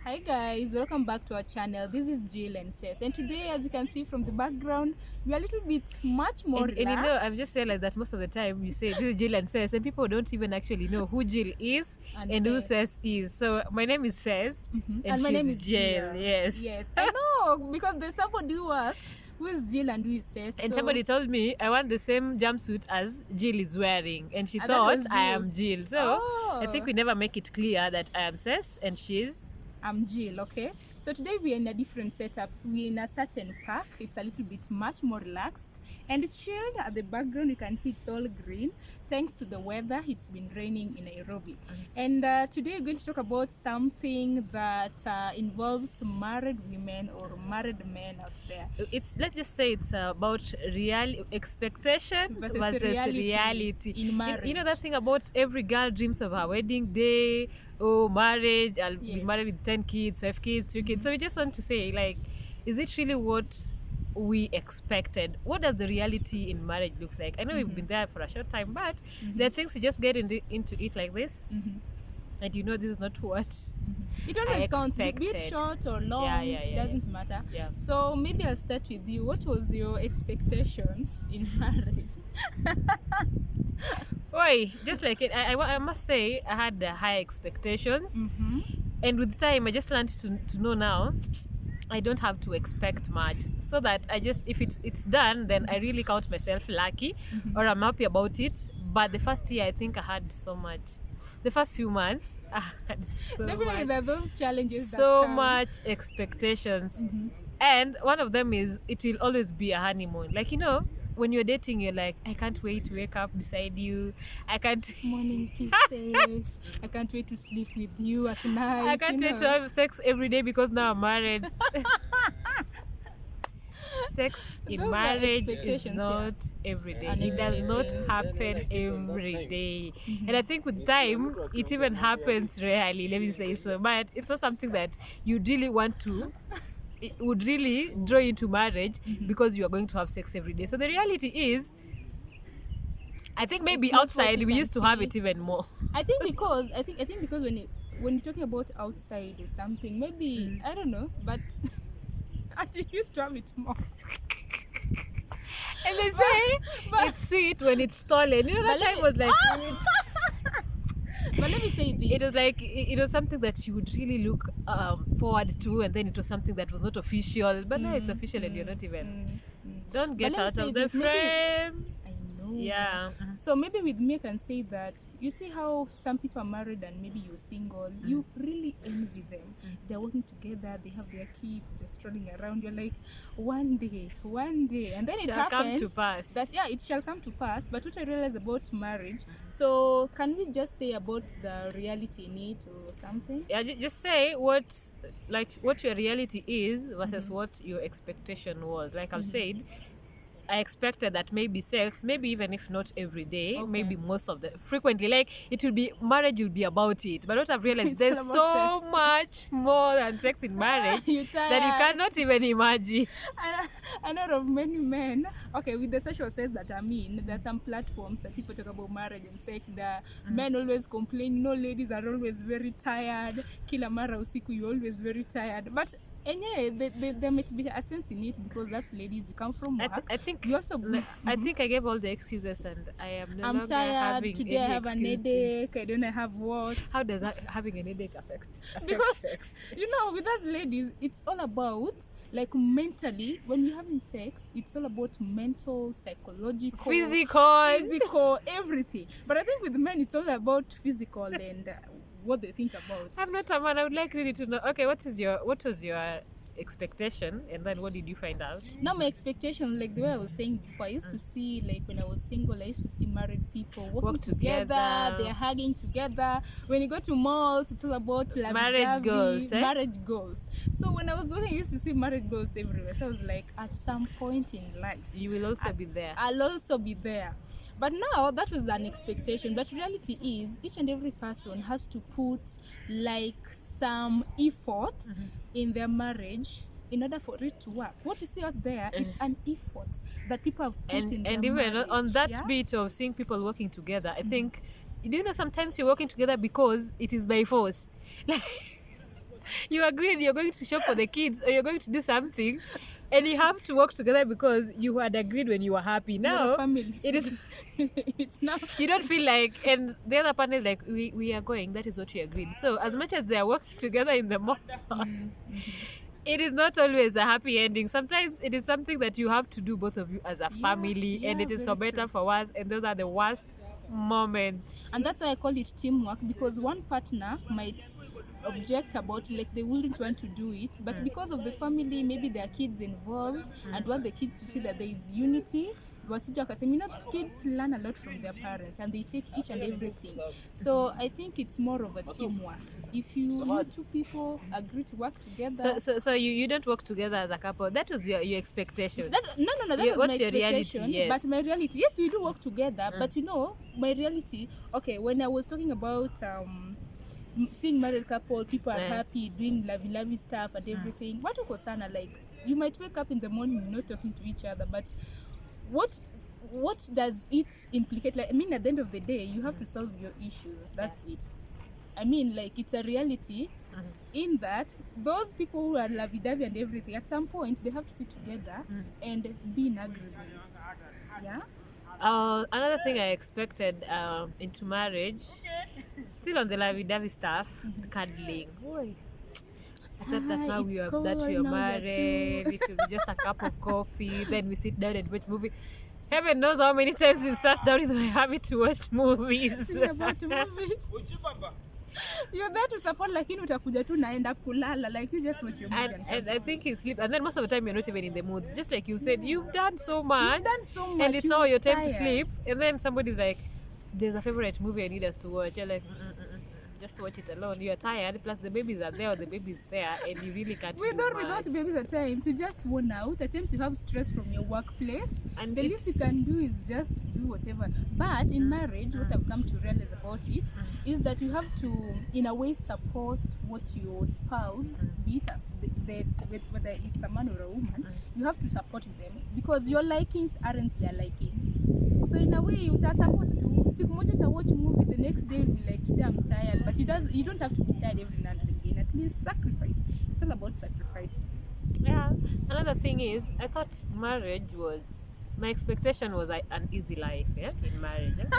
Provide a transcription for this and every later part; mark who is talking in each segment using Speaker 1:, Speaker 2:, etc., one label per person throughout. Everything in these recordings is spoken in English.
Speaker 1: Hi guys, welcome back to our channel. This is Jill and Cess, and today, as you can see from the background, we are a little bit much more
Speaker 2: And
Speaker 1: relaxed.
Speaker 2: I've just realized that most of the time you say this is Jill and Cess, and people don't even actually know who Jill is and who Cess is. So my name is Cess,
Speaker 1: And my name is
Speaker 2: Jill.
Speaker 1: Jill.
Speaker 2: Yes.
Speaker 1: Yes, I know, because there's somebody who asked who is Jill and who is Cess.
Speaker 2: And
Speaker 1: so
Speaker 2: somebody told me I want the same jumpsuit as Jill is wearing, and she
Speaker 1: And that
Speaker 2: thought
Speaker 1: was
Speaker 2: I
Speaker 1: you.
Speaker 2: am Jill. So I
Speaker 1: Oh.
Speaker 2: think we never make it clear that I am Cess and she's.
Speaker 1: I'm Jill, okay? So today we are in a different setup. We're in a certain park. It's a little bit much more relaxed and chilled. At the background, you can see it's all green. Thanks to the weather, it's been raining in Nairobi. And today we're going to talk about something that involves married women or married men out there.
Speaker 2: Let's just say it's about real expectation versus reality
Speaker 1: in marriage.
Speaker 2: You know that thing about every girl dreams of her wedding day, marriage, I'll be married with 10 kids, 5 kids, 3 kids. So we just want to say, like, is it really what we expected? What does the reality in marriage looks like? I know we've been there for a short time, but there are things we just get into it like this, and you know this is not what
Speaker 1: it always counts, be it short or long. Doesn't matter. So maybe I'll start with you. What was your expectations in marriage?
Speaker 2: Oi, just like it, I must say I had high expectations, and with time I just learned to know now I don't have to expect much, so that I just, if it's done, then I really count myself lucky, or I'm happy about it. But the first year I think I had so much. The first few months I had
Speaker 1: Definitely there are those challenges
Speaker 2: so
Speaker 1: that come.
Speaker 2: much expectations, and one of them is it will always be a honeymoon. Like, you know, when you're dating, you're like, I can't wait to wake up beside you. I can't
Speaker 1: morning kisses. I can't wait to sleep with you at night.
Speaker 2: I can't wait to have sex every day because now I'm married. Sex in
Speaker 1: Those are
Speaker 2: marriage is
Speaker 1: expectations,
Speaker 2: not every day.
Speaker 1: And
Speaker 2: It does
Speaker 1: every
Speaker 2: not
Speaker 1: day.
Speaker 2: happen every day. And I think with time, it even happens rarely, let me say so. But it's not something that you really want to. It would really draw you into marriage because you are going to have sex every day. So the reality is, I think maybe outside we used to have it even more.
Speaker 1: I think because when you're talking about outside or something, maybe I don't know, but you used to have it more.
Speaker 2: And they say it's sweet when it's stolen. You know, that time was like.
Speaker 1: But let me say this.
Speaker 2: It was like it was something that you would really look forward to, and then it was something that was not official. But now it's official, and you're not even. Don't get out of the frame.
Speaker 1: I know.
Speaker 2: Yeah.
Speaker 1: So maybe with me, I can say that you see how some people are married and maybe you're single. You really envy them. They're working together. They have their kids. They're strolling around. You're like, one day, and then it
Speaker 2: Shall come
Speaker 1: happens.
Speaker 2: to pass.
Speaker 1: That it shall come to pass. But what I realized about marriage. So can we just say about the reality in it or something?
Speaker 2: Yeah, just say what your reality is versus what your expectation was. Like I've said, I expected that maybe sex, maybe even if not every day, maybe most of the frequently, like it will be, marriage will be about it. But what I've realized, there's so much more than sex in marriage that you cannot even imagine.
Speaker 1: I know of many men. Okay, with the social sense that I'm in, there are some platforms that people talk about marriage and sex. The men always complain, no, ladies are always very tired. Kila mara usiku, you're always very tired. But anyway, there might be a sense in it because that's ladies, you come from work.
Speaker 2: I think
Speaker 1: you also.
Speaker 2: I think I gave all the excuses, and I am no
Speaker 1: I'm
Speaker 2: longer
Speaker 1: tired
Speaker 2: having
Speaker 1: today. I have an headache. I don't know, I have what.
Speaker 2: How does having an headache affect
Speaker 1: because
Speaker 2: sex?
Speaker 1: You know, with us ladies, it's all about like mentally. When you're having sex, it's all about mental, psychological, physical, everything. But I think with men, it's all about physical and what they think about.
Speaker 2: I'm not a man. I would like really to know. Okay, what was your expectation, and then what did you find out?
Speaker 1: Now my expectation, like the way I was saying before, I used to see, like when I was single, I used to see married people walking together, they're hugging together. When you go to malls, it's all about
Speaker 2: marriage
Speaker 1: goals. So when I was walking, I used to see married goals everywhere. So I was like, at some point in life,
Speaker 2: you will also be there.
Speaker 1: I'll also be there. But now that was an expectation. But reality is, each and every person has to put like some effort in their marriage in order for it to work. What you see out there, it's an effort that people have put in their
Speaker 2: even
Speaker 1: marriage,
Speaker 2: on that bit of seeing people working together, I think, do you know, sometimes you're working together because it is by force. You agreed you're going to shop for the kids or you're going to do something, and you have to work together because you had agreed when you were happy.
Speaker 1: You're
Speaker 2: Now
Speaker 1: a family.
Speaker 2: it is
Speaker 1: It's now.
Speaker 2: you don't feel like, and the other partner is like, we are going, that is what we agreed. So as much as they are working together in the mall, it is not always a happy ending. Sometimes it is something that you have to do, both of you, as a family, and it is for
Speaker 1: very
Speaker 2: better,
Speaker 1: true.
Speaker 2: for worse, and those are the worst moments.
Speaker 1: And that's why I call it teamwork, because one partner might object about, like, they wouldn't want to do it, but because of the family, maybe there are kids involved, and want the kids to see that there is unity. Wasija wakasema, you know, kids learn a lot from their parents and they take each and everything. So I think it's more of a teamwork. If you two people agree to work together.
Speaker 2: So you don't work together as a couple. That was your expectation.
Speaker 1: No, that was
Speaker 2: What's
Speaker 1: my
Speaker 2: your reality?
Speaker 1: expectation.
Speaker 2: Yes.
Speaker 1: But my reality, yes, we do work together. But you know, my reality, okay, when I was talking about seeing married couple, people are happy, doing lovey stuff and everything. What uko sana, like, you might wake up in the morning not talking to each other, but what does it implicate? Like, I mean, at the end of the day, you have to solve your issues. That's it. I mean, like, it's a reality in that those people who are lovey-dovey and everything, at some point they have to sit together and be in agreement. Yeah.
Speaker 2: Another thing I expected into marriage, still on the lovey-dovey stuff, cuddling. Boy, I thought that now we are married, it will be just a cup of coffee, then we sit down and watch movie. Heaven knows how many times we sat down in my habit to watch movies.
Speaker 1: About movies. You're there to support, lakini utakuja tu naenda kulala, like, you just watch your movie
Speaker 2: and I think you sleep, and then most of the time you're not even in the mood. Just like you said, you've done so much, and it's now your time to sleep, and then somebody's like, there's a favorite movie I need us to watch. You're like, just watch it alone. You're tired, plus the babies are there, or the baby's there, and you really can't
Speaker 1: without babies at times, you just worn out. At times you have stress from your workplace, and the least you can do is just do whatever. But in marriage, what I've come to realize about it is that you have to, in a way, support what your spouse, be it whether it's a man or a woman, you have to support them, because your likings aren't their likings. So in a way, you support too. Siku moja uta watch movie, the next day you'll be like, today I'm tired, but you don't have to be tired every now and again. At least sacrifice. It's all about sacrifice.
Speaker 2: Yeah. Another thing is, I thought marriage was, my expectation was an easy life, yeah, in marriage. Yeah?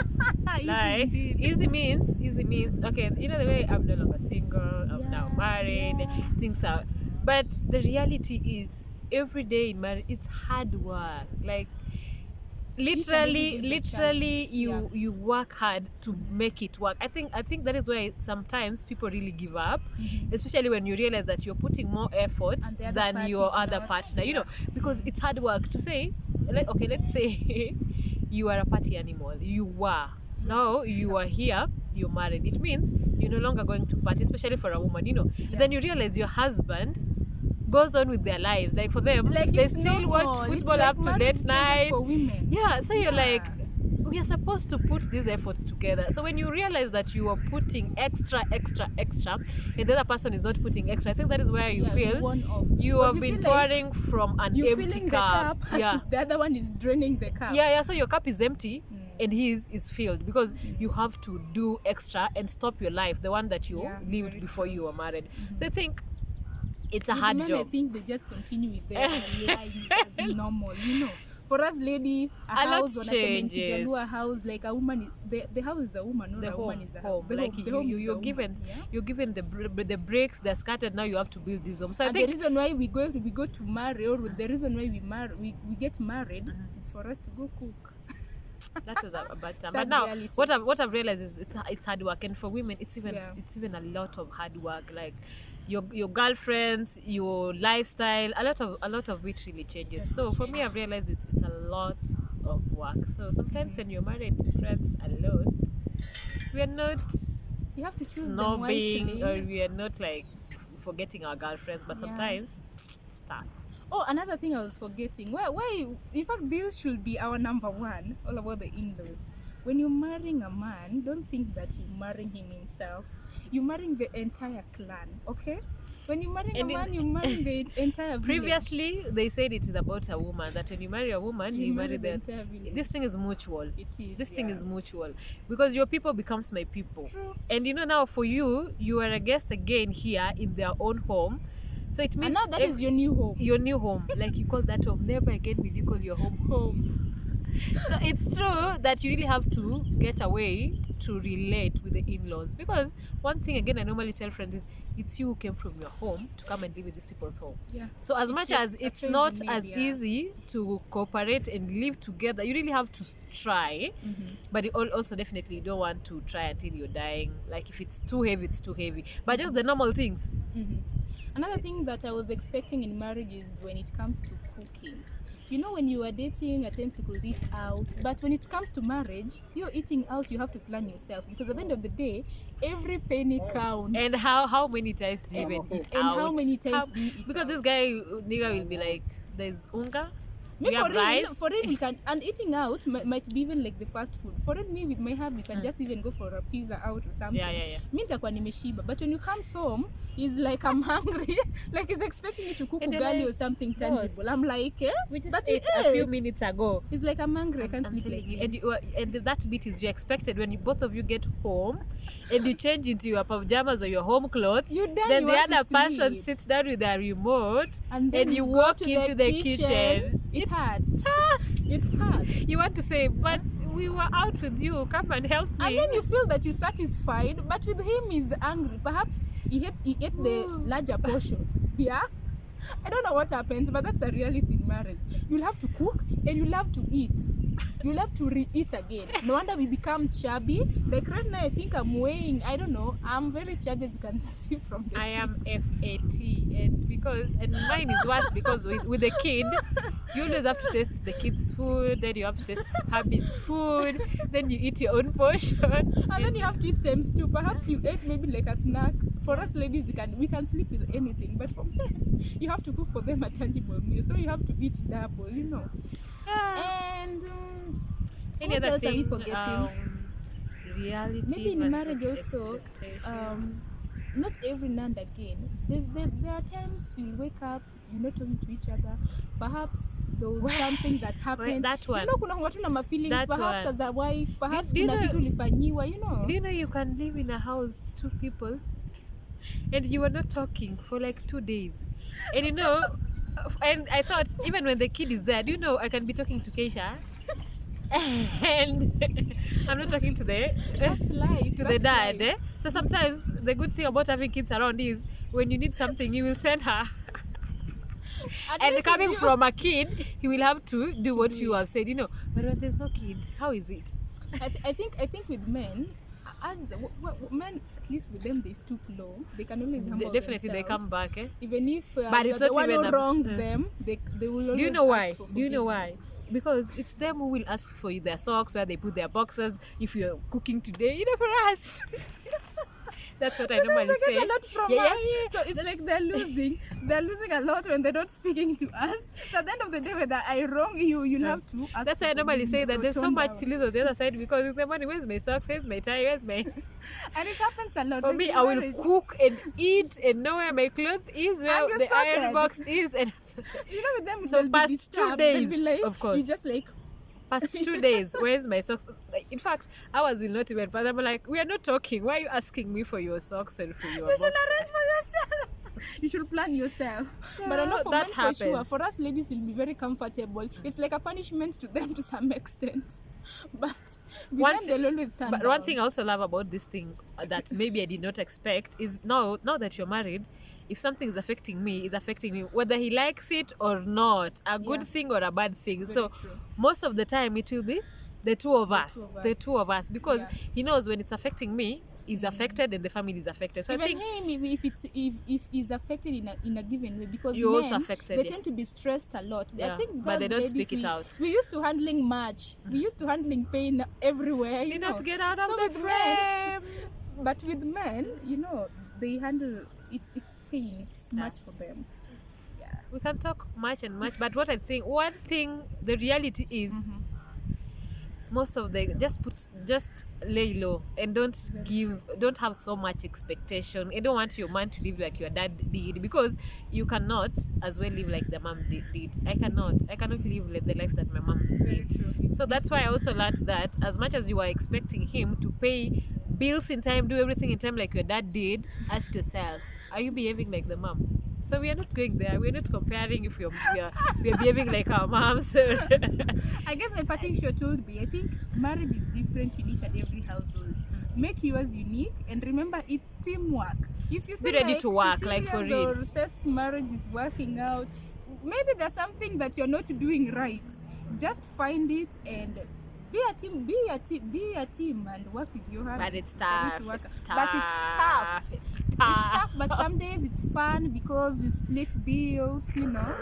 Speaker 2: Like, easy means, okay, you know, the way I'm no longer single, I'm now married, things are, but the reality is, every day in marriage, it's hard work. Like, literally you work hard to make it work. I think that is why sometimes people really give up, especially when you realize that you're putting more effort than your other partner, you know, because it's hard work to say, okay, let's say you are a party animal, now you are here, you're married, it means you're no longer going to party, especially for a woman, you know. Then you realize your husband goes on with their lives, like, for them, like, they still watch football up to late night. Yeah, so you're like, we are supposed to put these efforts together. So when you realize that you are putting extra, and the other person is not putting extra, I think that is where you feel you have been pouring from an empty cup. Yeah,
Speaker 1: the other one is draining the cup.
Speaker 2: Yeah. So your cup is empty. And his is filled, because you have to do extra and stop your life, the one that you lived before you were married. So I think it's a hard job.
Speaker 1: I think they just continue with their lives as normal, you know. For us, lady, a house changes. A house, like a woman, the house is a woman, not a woman is a home.
Speaker 2: You're given the bricks, they're scattered. Now you have to build this home. So I think
Speaker 1: the reason why we go to marry, or the reason why we get married, is for us to go cook.
Speaker 2: That was but now reality. What I've realized is it's hard work, and for women it's even a lot of hard work, like your girlfriends, your lifestyle, a lot of which really changes. So for me, I've realized it's a lot of work. So sometimes when you're married, friends are lost. We are not,
Speaker 1: you have to choose
Speaker 2: snobbing, or we are not like forgetting our girlfriends, but sometimes it's tough.
Speaker 1: Oh, another thing I was forgetting. Why? In fact, this should be our number one. All about the in-laws. When you're marrying a man, don't think that you're marrying him himself. You're marrying the entire clan. Okay? When you marry a
Speaker 2: And
Speaker 1: man, you marry the entire village.
Speaker 2: previously, they said it is about a woman, that when you marry a woman, you marry
Speaker 1: the
Speaker 2: the
Speaker 1: entire village.
Speaker 2: this thing is mutual.
Speaker 1: It is.
Speaker 2: This thing
Speaker 1: yeah.
Speaker 2: is mutual, because your people becomes my people.
Speaker 1: True.
Speaker 2: And now for you, you are a guest again here in their own home. So it means
Speaker 1: And now that is your new home.
Speaker 2: Your new home. Like you call that home. Never again will you call your home home. So it's true that you really have to get away to relate with the in-laws, because one thing again I normally tell friends is it's you who came from your home to come and live in these people's home.
Speaker 1: Yeah.
Speaker 2: So as much as it's not as
Speaker 1: yeah.
Speaker 2: easy to cooperate and live together, you really have to try. But you also definitely don't want to try until you're dying. Like if it's too heavy, it's too heavy. But just the normal things.
Speaker 1: Another thing that I was expecting in marriage is when it comes to cooking. When you are dating, at times you could eat out, but when it comes to marriage, you're eating out, you have to plan yourself, because at the end of the day, every penny counts.
Speaker 2: And how many times do you even eat
Speaker 1: and
Speaker 2: out?
Speaker 1: how many times do you eat
Speaker 2: because
Speaker 1: out?
Speaker 2: this guy nigga will be like, there's unga,
Speaker 1: Me
Speaker 2: we have rice.
Speaker 1: for real, we can, and eating out might be even like the fast food. For real, me with my hubby, we can just even go for a pizza out or something.
Speaker 2: Yeah.
Speaker 1: Me nitakuwa nimeshiba, but when you come home, he's like, I'm hungry. Like he's expecting me to cook ugali or something tangible. I'm like,
Speaker 2: We just
Speaker 1: but
Speaker 2: ate a few minutes ago.
Speaker 1: He's like, I'm hungry, I can't
Speaker 2: I'm
Speaker 1: sleep like
Speaker 2: telling you.
Speaker 1: this.
Speaker 2: And that bit is you expected when both of you get home and you change into your pajamas or your home clothes.
Speaker 1: You're done,
Speaker 2: then
Speaker 1: you
Speaker 2: the
Speaker 1: want
Speaker 2: other
Speaker 1: to
Speaker 2: person
Speaker 1: sleep.
Speaker 2: sits down with a remote
Speaker 1: And then
Speaker 2: you
Speaker 1: go
Speaker 2: walk
Speaker 1: to
Speaker 2: into the kitchen.
Speaker 1: It hurts. It hurts.
Speaker 2: You want to say, but we were out with you, come and help me.
Speaker 1: And then you feel that you're satisfied, but with him he's angry. Perhaps he ate the larger portion. Yeah? I don't know what happens, but that's a reality in marriage. You'll have to cook and you'll have to eat. You'll have to re-eat again. No wonder we become chubby. Like right now, I think I'm weighing, I don't know, I'm very chubby, as you can see from the
Speaker 2: I
Speaker 1: cheeks.
Speaker 2: am FAT, and mine is worse because with the kid, you always have to taste the kid's food, then you have to taste hubby's food, then you eat your own portion.
Speaker 1: And then you have to eat times two. Perhaps you ate maybe like a snack. For us ladies, we can sleep with anything, but for men, you have to cook for them a tangible meal. So you have to eat double,
Speaker 2: Yeah.
Speaker 1: And
Speaker 2: Any
Speaker 1: what
Speaker 2: other
Speaker 1: else are we
Speaker 2: thing?
Speaker 1: forgetting?
Speaker 2: Reality.
Speaker 1: Maybe in marriage
Speaker 2: versus
Speaker 1: also,
Speaker 2: expectation.
Speaker 1: not every now and again. There are times you wake up, you're not talking to each other. Perhaps there was something that happened.
Speaker 2: that one.
Speaker 1: Kuna watu na feelings.
Speaker 2: That
Speaker 1: Perhaps
Speaker 2: one.
Speaker 1: as a wife, perhaps
Speaker 2: Do you
Speaker 1: kuna
Speaker 2: know-
Speaker 1: kitu ulifanyiwa,
Speaker 2: Do you know you can live in a house, 2 people, and you are not talking for like 2 days? And and I thought, even when the kid is there, I can be talking to Keisha. And I'm not talking to
Speaker 1: That's life.
Speaker 2: the
Speaker 1: That's
Speaker 2: dad.
Speaker 1: life.
Speaker 2: So sometimes the good thing about having kids around is when you need something, you will send her.
Speaker 1: At
Speaker 2: And
Speaker 1: least
Speaker 2: coming
Speaker 1: with you-
Speaker 2: from a kid, he will have to do what you have said. But when there's no kid, how is it?
Speaker 1: I think with men, men, at least with them they stoop low. They can always humble
Speaker 2: Definitely they
Speaker 1: themselves.
Speaker 2: come back.
Speaker 1: Even if
Speaker 2: But
Speaker 1: you're
Speaker 2: it's
Speaker 1: the
Speaker 2: not
Speaker 1: one
Speaker 2: even
Speaker 1: who
Speaker 2: a-
Speaker 1: wronged them, they will always
Speaker 2: Do you know why?
Speaker 1: ask for
Speaker 2: Do you know why?
Speaker 1: forgiveness.
Speaker 2: Because it's them who will ask for you their socks, where they put their boxes. If you're cooking today, for us. That's what I normally
Speaker 1: They
Speaker 2: say.
Speaker 1: get a lot from
Speaker 2: Yeah,
Speaker 1: us.
Speaker 2: yeah, yeah.
Speaker 1: So it's like they're losing a lot when they're not speaking to us. So at the end of the day, whether I wrong you, you'll have to ask.
Speaker 2: That's
Speaker 1: for
Speaker 2: why I normally say
Speaker 1: forgiveness
Speaker 2: that
Speaker 1: or
Speaker 2: there's so
Speaker 1: tone
Speaker 2: much
Speaker 1: down.
Speaker 2: to lose on the other side, because it's the money. Where's my socks? Where's my tie? Where's my...
Speaker 1: And it happens a lot.
Speaker 2: For
Speaker 1: like
Speaker 2: me,
Speaker 1: in
Speaker 2: I will
Speaker 1: marriage.
Speaker 2: cook and eat and know where my clothes is, where
Speaker 1: And you're
Speaker 2: the iron
Speaker 1: sorted.
Speaker 2: box is, and I'm sorted.
Speaker 1: With them,
Speaker 2: So
Speaker 1: they'll be
Speaker 2: past 2
Speaker 1: disturbed. They'll be
Speaker 2: days,
Speaker 1: like,
Speaker 2: of course.
Speaker 1: You just like.
Speaker 2: Past 2 days, where's my socks? Like, in fact, ours will not even pass. I'm like, we are not talking. Why are you asking me for your socks and for your
Speaker 1: You should
Speaker 2: boxes?
Speaker 1: arrange for yourself. You should plan yourself. But I know
Speaker 2: Yeah,
Speaker 1: for
Speaker 2: that
Speaker 1: men, for sure,
Speaker 2: happens.
Speaker 1: for us ladies, will be very comfortable. It's like a punishment to them to some extent. But with
Speaker 2: One
Speaker 1: them,
Speaker 2: thi-
Speaker 1: they'll always stand
Speaker 2: But
Speaker 1: down.
Speaker 2: one thing I also love about this thing that maybe I did not expect is now that you're married, if something is affecting me, whether he likes it or not, a good
Speaker 1: Yeah.
Speaker 2: thing or a bad thing.
Speaker 1: Very
Speaker 2: So
Speaker 1: true.
Speaker 2: most of the time it will be the two of us. The two of us. Because
Speaker 1: Yeah.
Speaker 2: he knows when it's affecting me, he's affected and the family is affected. So I
Speaker 1: Even
Speaker 2: think
Speaker 1: him, if he's affected in a given way, because
Speaker 2: You're
Speaker 1: men,
Speaker 2: also affected,
Speaker 1: they
Speaker 2: yeah.
Speaker 1: tend to be stressed a lot.
Speaker 2: Yeah,
Speaker 1: I think
Speaker 2: but they
Speaker 1: girls,
Speaker 2: don't speak
Speaker 1: ladies,
Speaker 2: it out.
Speaker 1: We used to handling much. We used to handling pain everywhere.
Speaker 2: you not get out of
Speaker 1: So
Speaker 2: the
Speaker 1: with men,
Speaker 2: frame.
Speaker 1: But with men, they handle it's pain. It's much for them. Yeah.
Speaker 2: We can talk much and much, but one thing, the reality is, most of the just lay low and don't have so much expectation. I don't want your man to live like your dad did, because you cannot as well live like the mom did. I cannot live like the life that my mom
Speaker 1: Very
Speaker 2: did.
Speaker 1: true.
Speaker 2: So that's why I also learned that as much as you are expecting him to pay bills in time, do everything in time like your dad did, ask yourself, are you behaving like the mom? So we are not going there. We're not comparing if we are behaving like our moms.
Speaker 1: I guess my parting shot told me, I think marriage is different in each and every household. Make yours unique and remember it's teamwork. If you
Speaker 2: Be
Speaker 1: see
Speaker 2: ready
Speaker 1: like
Speaker 2: to work, like for
Speaker 1: Cecilia's
Speaker 2: real.
Speaker 1: or Seth's marriage is working out, maybe there's something that you're not doing right. Just find it and be a team, be a team and work with your hubby
Speaker 2: But it's
Speaker 1: for it
Speaker 2: tough.
Speaker 1: to work.
Speaker 2: It's
Speaker 1: But it's tough.
Speaker 2: tough. It's
Speaker 1: It's
Speaker 2: tough.
Speaker 1: tough, but some days it's fun because you split bills, you know.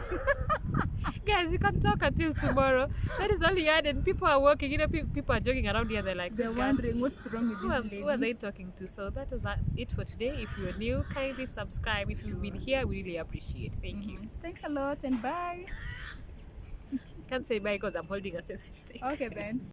Speaker 2: Guys, you can talk until tomorrow. That is all you had, and people are working. People are joking around here. They're like,
Speaker 1: They're
Speaker 2: "This girl,
Speaker 1: wondering what's wrong with these
Speaker 2: who are they
Speaker 1: ladies.
Speaker 2: talking to?" So that is it for today. If you're new, kindly subscribe. If you've been here, we really appreciate. Thank you.
Speaker 1: Thanks a lot and bye.
Speaker 2: Can't say bye because I'm holding a selfie stick.
Speaker 1: Okay then.